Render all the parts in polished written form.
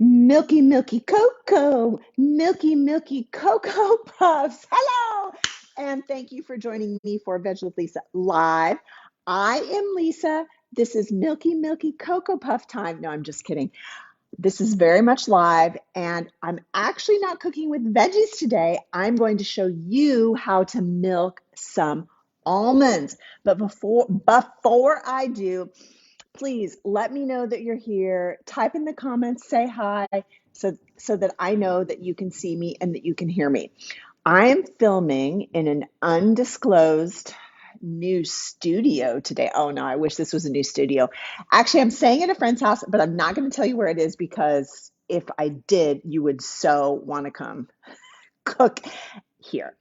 Milky, milky cocoa, milky cocoa puffs. Hello, and thank you for joining me for Veg with Lisa Live. I am Lisa. This is milky cocoa puff time. No, I'm just kidding. This is very much live, and I'm actually not cooking with veggies today. I'm going to show you how to milk some almonds. But before I do, please let me know that you're here. Type in the comments, say hi, so that I know that you can see me and that you can hear me. I am filming in an undisclosed new studio today. Oh no, I wish this was a new studio. Actually, I'm staying at a friend's house, but I'm not going to tell you where it is because if I did, you would so want to come cook here.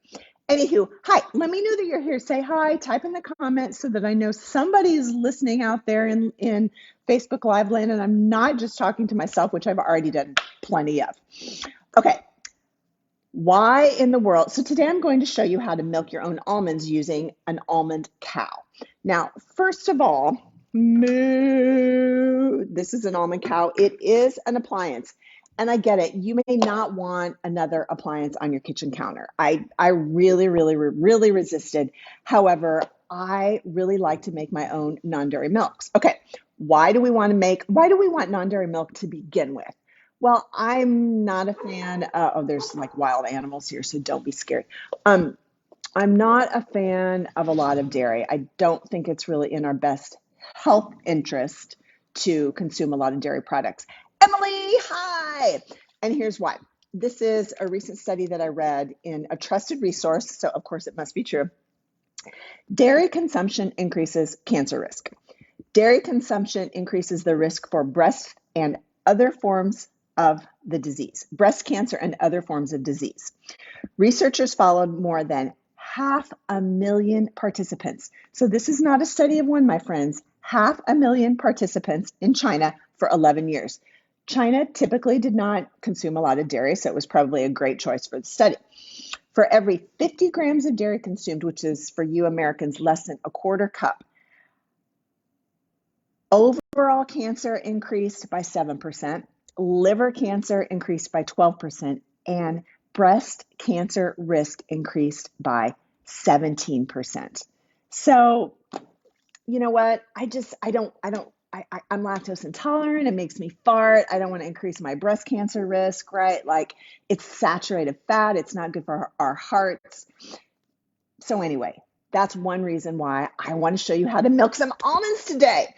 Anywho, hi, let me know that you're here. Say hi, type in the comments so that I know somebody's listening out there in Facebook Live land and I'm not just talking to myself, which I've already done plenty of. Okay, why in the world? So today I'm going to show you how to milk your own almonds using an almond cow. Now, first of all, moo, this is an almond cow. It is an appliance. And I get it. You may not want another appliance on your kitchen counter. I really resisted. However, I really like to make my own non-dairy milks. Okay, why do we want non-dairy milk to begin with? Well, I'm not a fan. Oh, there's like wild animals here, so don't be scared. Um, I'm not a fan of a lot of dairy. I don't think it's really in our best health interest to consume a lot of dairy products. Emily, hi! And here's why. This is a recent study that I read in a trusted resource, so of course it must be true. Dairy consumption increases cancer risk. Dairy consumption increases the risk for breast and other forms of the disease, breast cancer and other forms of disease. Researchers followed more than 500,000 participants. So this is not a study of one, my friends. 500,000 participants in China for 11 years. China typically did not consume a lot of dairy, so it was probably a great choice for the study. For every 50 grams of dairy consumed, which is for you Americans less than a quarter cup, overall cancer increased by 7%, liver cancer increased by 12%, and breast cancer risk increased by 17%. So, you know what? I'm lactose intolerant. It makes me fart. I don't want to increase my breast cancer risk, right? Like it's saturated fat. It's not good for our hearts. So anyway, that's one reason why I want to show you how to milk some almonds today.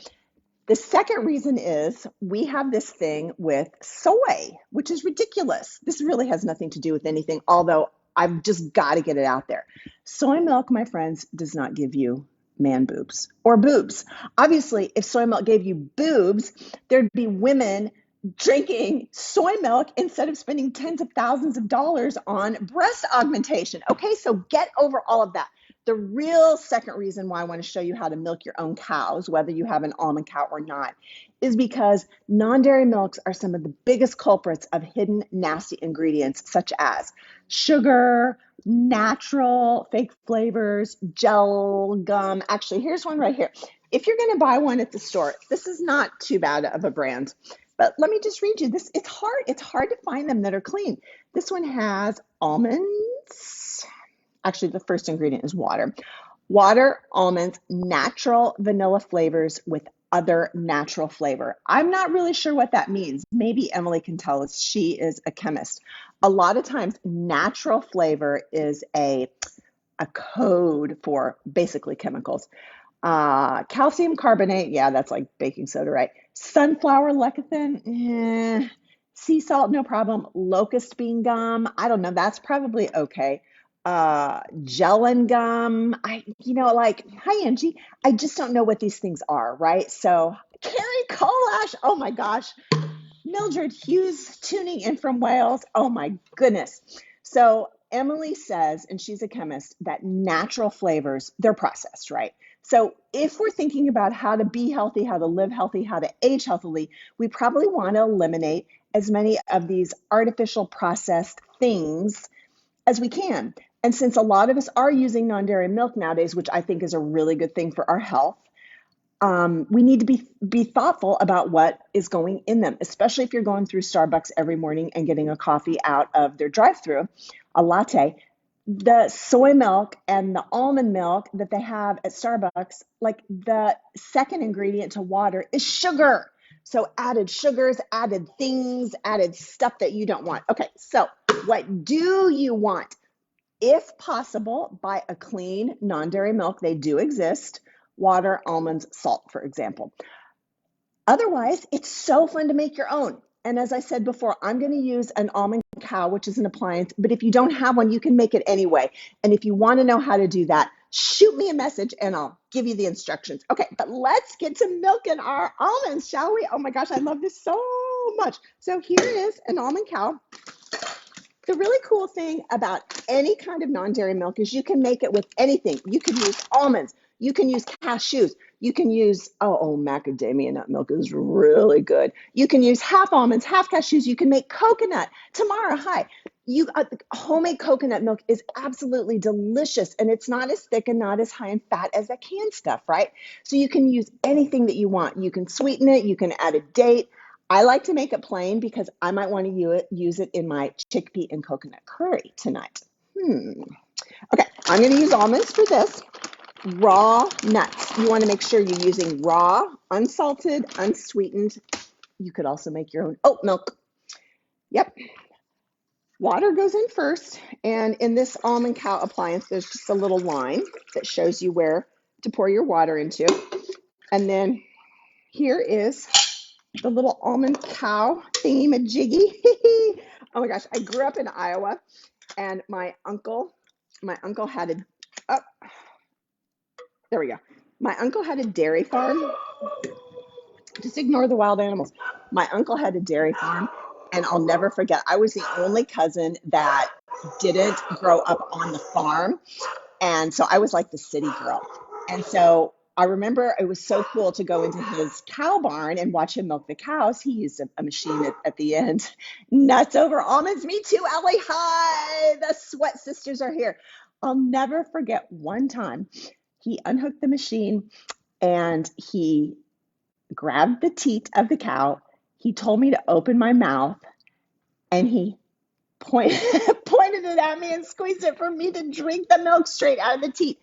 The second reason is we have this thing with soy, which is ridiculous. This really has nothing to do with anything, although I've just got to get it out there. Soy milk, my friends, does not give you man boobs or boobs. Obviously, if soy milk gave you boobs, there'd be women drinking soy milk instead of spending tens of thousands of dollars on breast augmentation. Okay, so get over all of that. The real second reason why I want to show you how to milk your own cows, whether you have an almond cow or not, is because non-dairy milks are some of the biggest culprits of hidden nasty ingredients such as sugar, natural fake flavors, gel, gum. Actually, here's one right here. If you're going to buy one at the store, this is not too bad of a brand, but let me just read you this. It's hard to find them that are clean. This one has almonds. Actually, the first ingredient is water. Water, almonds, natural vanilla flavors with other natural flavor. I'm not really sure what that means. Maybe Emily can tell us. She is a chemist. A lot of times, natural flavor is a code for basically chemicals. Calcium carbonate, yeah, that's like baking soda, right? Sunflower lecithin, sea salt, no problem. Locust bean gum, I don't know, that's probably okay. Gellan gum, like, hi Angie, I just don't know what these things are, right? So, Carrie Colash, oh my gosh, Mildred Hughes tuning in from Wales. Oh my goodness. So Emily says, and she's a chemist, that natural flavors, they're processed, right? So if we're thinking about how to be healthy, how to live healthy, how to age healthily, we probably want to eliminate as many of these artificial processed things as we can. And since a lot of us are using non-dairy milk nowadays, which I think is a really good thing for our health, we need to be thoughtful about what is going in them, especially if you're going through Starbucks every morning and getting a coffee out of their drive-through, a latte. The soy milk and the almond milk that they have at Starbucks, like the second ingredient to water is sugar. So added sugars, added things, added stuff that you don't want. Okay, so what do you want? If possible, buy a clean non-dairy milk. They do exist. Water, almonds, salt, for example. Otherwise, it's so fun to make your own. And as I said before, I'm going to use an almond cow, which is an appliance. But if you don't have one, you can make it anyway. And if you want to know how to do that, shoot me a message and I'll give you the instructions. Okay, but let's get to milking our almonds, shall we? Oh my gosh, I love this so much. So here is an almond cow. The really cool thing about any kind of non-dairy milk is you can make it with anything. You can use almonds. You can use cashews. You can use, macadamia nut milk is really good. You can use half almonds, half cashews. You can make coconut. Tamara, hi. Homemade coconut milk is absolutely delicious, and it's not as thick and not as high in fat as that canned stuff, right? So you can use anything that you want. You can sweeten it. You can add a date. I like to make it plain because I might want to use it in my chickpea and coconut curry tonight. Okay, I'm going to use almonds for this. Raw nuts. You want to make sure you're using raw, unsalted, unsweetened. You could also make your own oat milk. Yep. Water goes in first, and in this almond cow appliance, there's just a little line that shows you where to pour your water into. And then here is the little almond cow thingy-majiggy. Oh my gosh, I grew up in Iowa, and my uncle had there we go. My uncle had a dairy farm. Just ignore the wild animals. My uncle had a dairy farm, and I'll never forget, I was the only cousin that didn't grow up on the farm. And so I was like the city girl. And so I remember it was so cool to go into his cow barn and watch him milk the cows. He used a machine at the end. Nuts over almonds. Me too, Ellie. Hi. The Sweat Sisters are here. I'll never forget one time he unhooked the machine and he grabbed the teat of the cow. He told me to open my mouth and he pointed it at me and squeezed it for me to drink the milk straight out of the teat.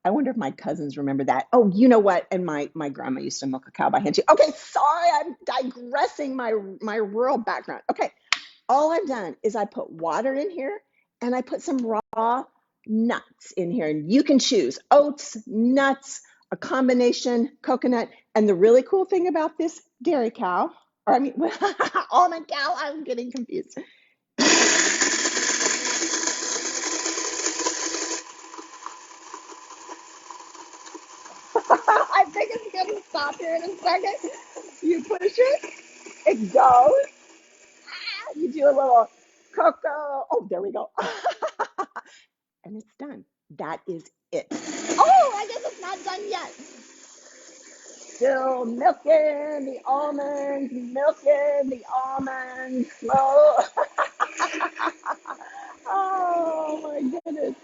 I wonder if my cousins remember that. Oh, you know what? And my grandma used to milk a cow by hand too. Okay, sorry, I'm digressing my rural background. Okay, all I've done is I put water in here and I put some raw nuts in here. And you can choose oats, nuts, a combination, coconut. And the really cool thing about this dairy cow, or I mean, almond cow, I'm getting confused. I think it's going to stop here in a second. You push it, it goes. You do a little cocoa. Oh, there we go. And it's done. That is it. Oh, I guess it's not done yet. Still milking the almonds, milking the almonds. Slow. Oh, my goodness.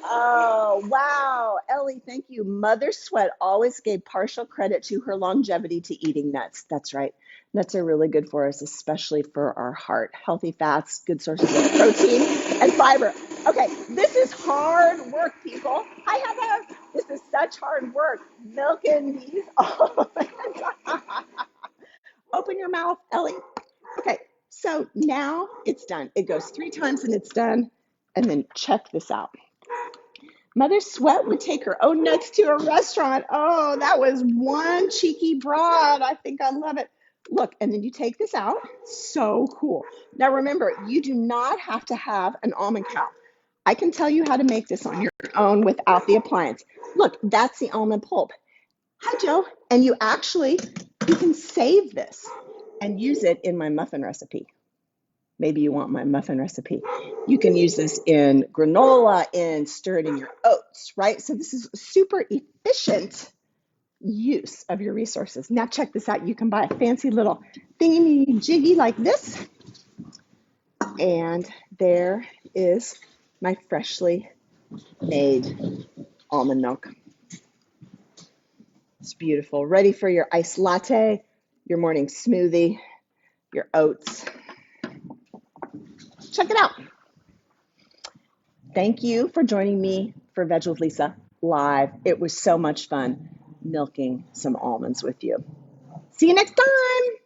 Oh, wow. Ellie, thank you. Mother Sweat always gave partial credit to her longevity to eating nuts. That's right. Nuts are really good for us, especially for our heart. Healthy fats, good sources of protein and fiber. Okay, this is hard work, people. This is such hard work. Milking these almonds. Open your mouth, Ellie. Okay, so now it's done. It goes 3 times and it's done. And then check this out. Mother Sweat would take her own nuts to a restaurant. Oh, that was one cheeky broad. I think I love it. Look, and then you take this out. So cool. Now remember, you do not have to have an almond cow. I can tell you how to make this on your own without the appliance. Look, that's the almond pulp. Hi, Joe. And you can save this and use it in my muffin recipe. Maybe you want my muffin recipe. You can use this in granola, stir it in your oats, right? So this is super efficient use of your resources. Now check this out. You can buy a fancy little thingy-jiggy like this. And there is my freshly made almond milk. It's beautiful. Ready for your iced latte, your morning smoothie, your oats. Check it out. Thank you for joining me for Veg with Lisa live. It was so much fun milking some almonds with you. See you next time.